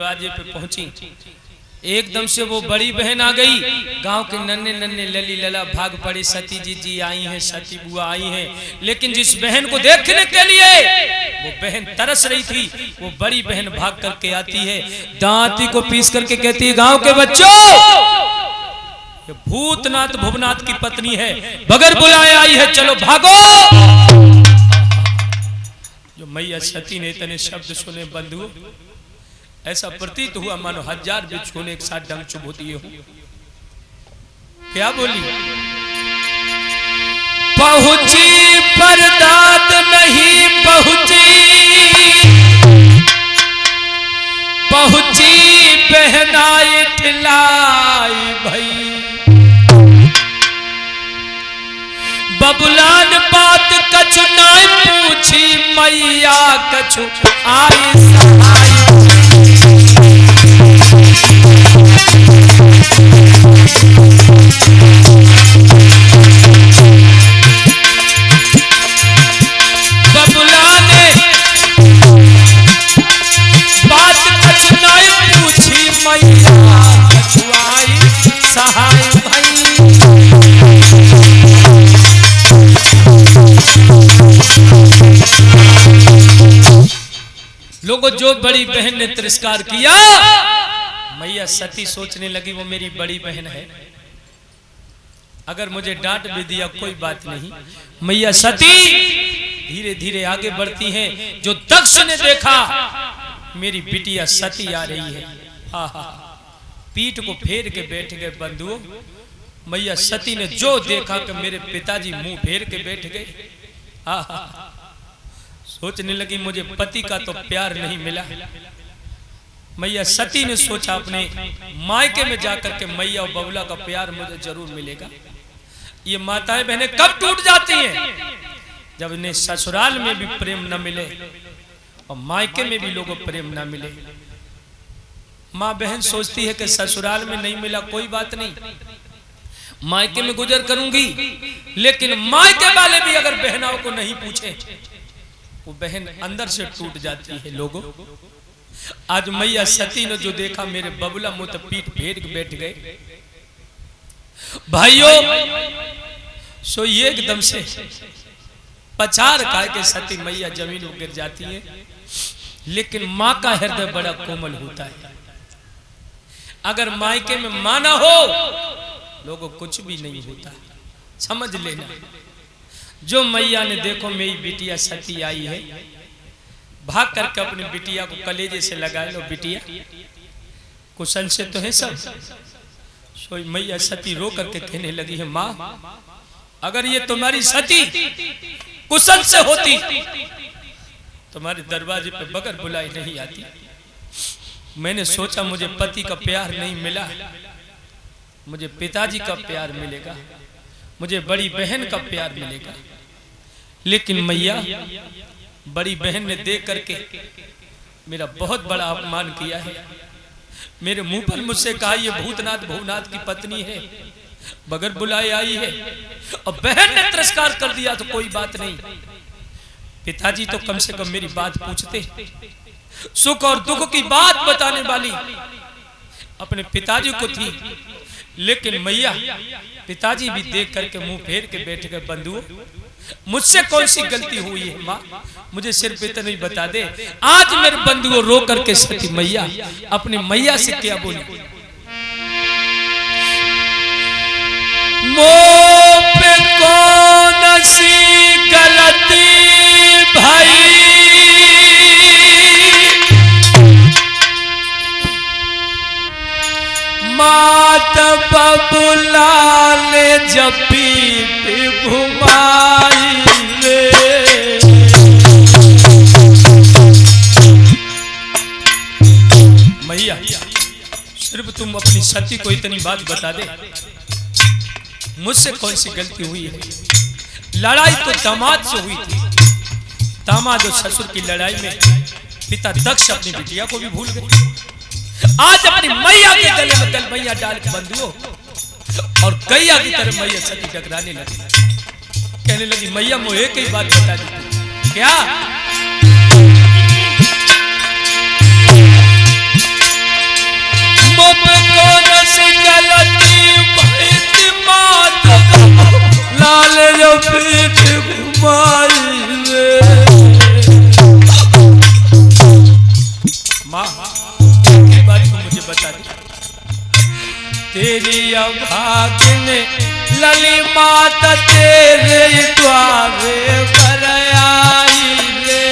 दरवाजे पे पहुंची, एकदम से वो बड़ी बहन आ गई। गांव के नन्हे नन्हे लली लला भाग पड़े, सती जी आई हैं, सती बुआ आई हैं। लेकिन जिस बहन को देखने के लिए वो बहन तरस रही थी, वो बड़ी बहन भाग करके आती है, दांती को पीस करके कहती है, गांव के बच्चों, ये भूतनाथ भुवनाथ की पत्नी है, बगैर बुलाए आई है, चलो भागो। जो मैया सती ने इतने शब्द सुने बंधुओं, ऐसा प्रतीत हुआ मानो 1000 बिच्छू ने एक साथ डंक चुभो दिए हो। क्या बोली? पहुंची पर दाद नहीं पहुंची, पहुंची बहनाई ठिलाई भई, बबुलान बात कछु नाई पूछी, मैया कछु आई सहाय। बबुलाने बात कछु नाई पूछी, मैया कछु आई सहाय भाई। लोगों, जो बड़ी बहन ने तिरस्कार किया, मैया सती सोचने लगी वो मेरी बड़ी बहन है, अगर मुझे डांट भी दिया कोई बात नहीं। मैया सती धीरे धीरे आगे बढ़ती हैं। जो दक्ष ने देखा मेरी बिटिया सती आ रही है, पीठ को फेर के बैठ गए बंधुओं। मैया सती ने जो देखा कि मेरे पिताजी मुंह फेर के बैठ गए, सोचने लगी मुझे पति का तो प्यार नहीं मिला। मैया सती ने सोचा अपने मायके में जाकर के मैया और बबुला का प्यार मुझे जरूर मिलेगा। ये माताएं बहनें कब टूट जाती हैं? जब इन्हें ससुराल में भी प्रेम न मिले और मायके में भी लोगों को प्रेम न मिले। माँ बहन सोचती है कि ससुराल में नहीं मिला कोई बात नहीं, मायके में गुजर करूंगी, लेकिन मायके वाले भी अगर बहनाओं को नहीं पूछे, वो बहन अंदर से टूट जाती है। लोगों, आज मैया सती ने जो देखा, मेरे बबुला मुंह तक पीठ फेर के बैठ गए। भाइयों, सो ये एकदम से पछाड़ खा के सती मैया जमीन में गिर जाती है। लेकिन माँ का हृदय बड़ा कोमल होता है। अगर मायके में माँ ना हो, लोगों कुछ भी नहीं होता, समझ लेना। जो मैया ने देखो मेरी बिटिया सती आई है, भाग करके अपनी बिटिया को कलेजे से लगा लो, बिटिया कुशल से तो है सब। सो मैया सती रो करके कहने लगी है, माँ अगर ये तुम्हारी सती कुशल से होती, तुम्हारे दरवाजे पे बगैर बुलाए नहीं आती। मैंने सोचा मुझे पति का प्यार नहीं मिला, मुझे पिताजी का प्यार मिलेगा, मुझे बड़ी बहन का प्यार मिलेगा। लेकिन मैया बड़ी बहन ने देख करके मेरा बहुत बड़ा अपमान किया है। मेरे मुंह पर मुझसे कहा ये भूतनाथ भुवनाथ की पत्नी है, बगैर बुलाए आई है, और बहन ने तिरस्कार कर दिया तो कोई बात नहीं। पिताजी तो कम से कम मेरी बात पूछते, सुख और दुख की बात बताने वाली अपने पिताजी को थी। लेकिन मैया पिताजी भी देख करके मुंह फेर के बैठ गए। बंधुओं, मुझसे कौन सी गलती हुई है माँ, मुझे सिर्फ इतना ही बता दे। आज मेरे बंधुओं रो करके सती मैया अपनी मैया से क्या बोली? मोह पे कौन सी गलती भाई, मात बबुला ने जब पीठ घुमाई ले, मैया सिर्फ तुम अपनी सती को इतनी बात बता दे, मुझसे कौन सी गलती हुई है? लड़ाई तो दामाद से हुई थी, दामाद और ससुर की लड़ाई में पिता दक्ष अपनी बिटिया को भी भूल गए। आज अपनी मैया के गले में कल मैया डाल के बंधुओं, और गैया की तरह मैया सती टकराने लगी, कहने लगी मैया मुझे एक ही बात बता दी। क्या? एक बात तो मुझे बता दे, तेरी अभागिन लली माता तेरे द्वारे पर आई रे।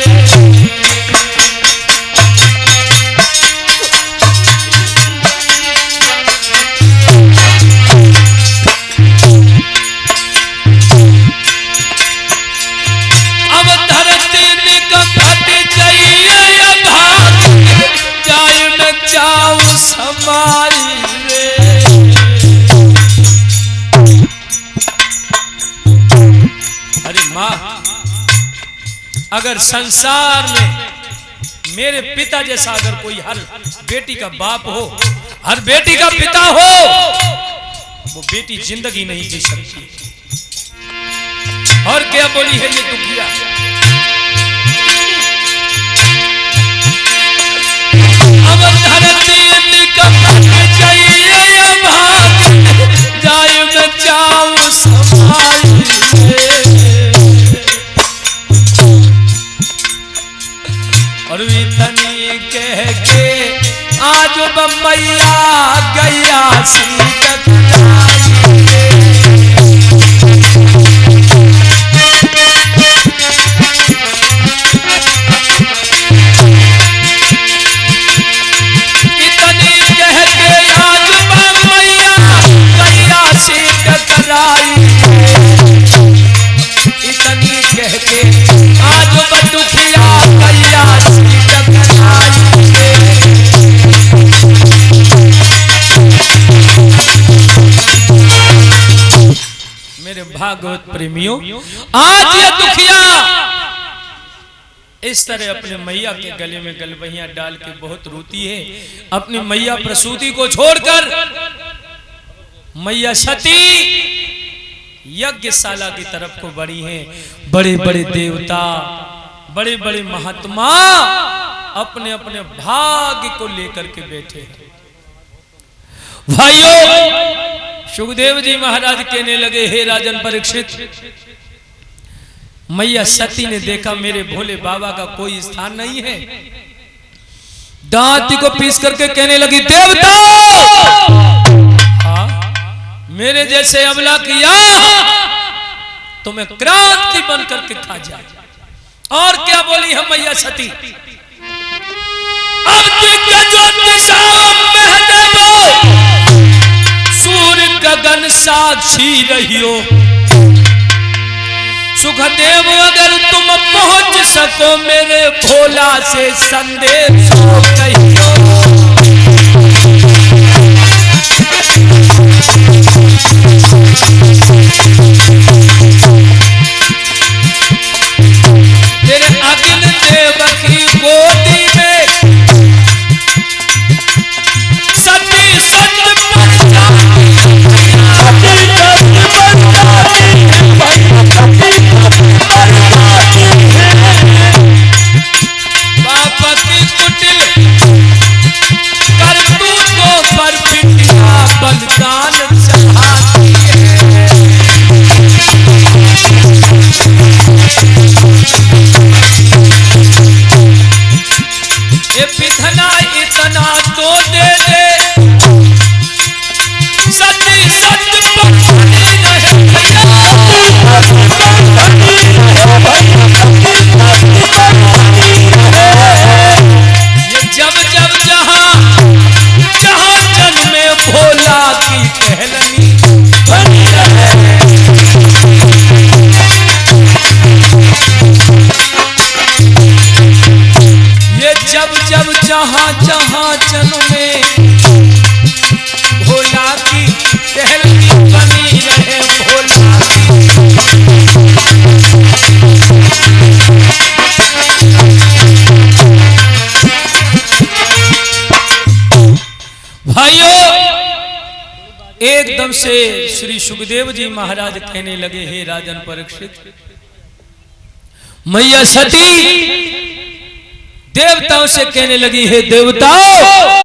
अब धरती निकट जाइए अभागिन जाए मैं जाऊं समाई रे। अरे माँ, अगर संसार में मेरे पिता जैसा अगर कोई हर बेटी का बाप हो, हर बेटी का पिता हो, वो बेटी जिंदगी नहीं जी सकती। और क्या बोली है ये दुखिया, अब धरती निकट जाइए अभागिन जाए मैं जाऊं समाई रे। और इतनी कह के आज बम्बैया गैया सीट टकराई रे। इतनी कह के आज बम्बैया गैया सीट टकराई रे। इतनी कह के आज बटुकिया गैया सीट टकराई रे। मेरे भागवत प्रेमियों, आज ये दुखिया इस तरह अपने मैया के गले में गलबहियां डाल के बहुत रोती है। अपनी मैया प्रसूति को छोड़कर मैया सती यज्ञशाला की तरफ को बढ़ी हैं। बड़े बड़े देवता, बड़े बड़े महात्मा अपने अपने भाग्य को लेकर के बैठे हैं। भाइयों, सुखदेव जी महाराज कहने लगे, हे राजन परीक्षित, मैया सती ने देखा मेरे भोले बाबा का कोई स्थान नहीं है। दांती को पीस करके कहने लगी, देवता मेरे जैसे अबला किया तो मैं क्रांति बन करके खा जा। और क्या बोली है मैया सती, अब सूर्य गगन साक्षी रहियो, सुखदेव अगर तुम पहुंच सको मेरे भोला से संदेश कहियो। तेरे अगिन देव की गोदी में सती सत बाबा की कुटिल करतूतों पर पिटिया बलिदान चढ़ाती है। ये पिथना इतना तो दे दे सती सत पकड़ी नहीं ये जब जब जहां जहां जन्मे भोला की कहलनी बनी रहे। ये जब जब जहां जहां जन्मे भोला की कहलनी बनी रहे। भोला भाइयों, एकदम से श्री सुखदेव जी महाराज कहने लगे, हे राजन परीक्षित, मैया सती देवताओं से कहने लगी, हे देवताओं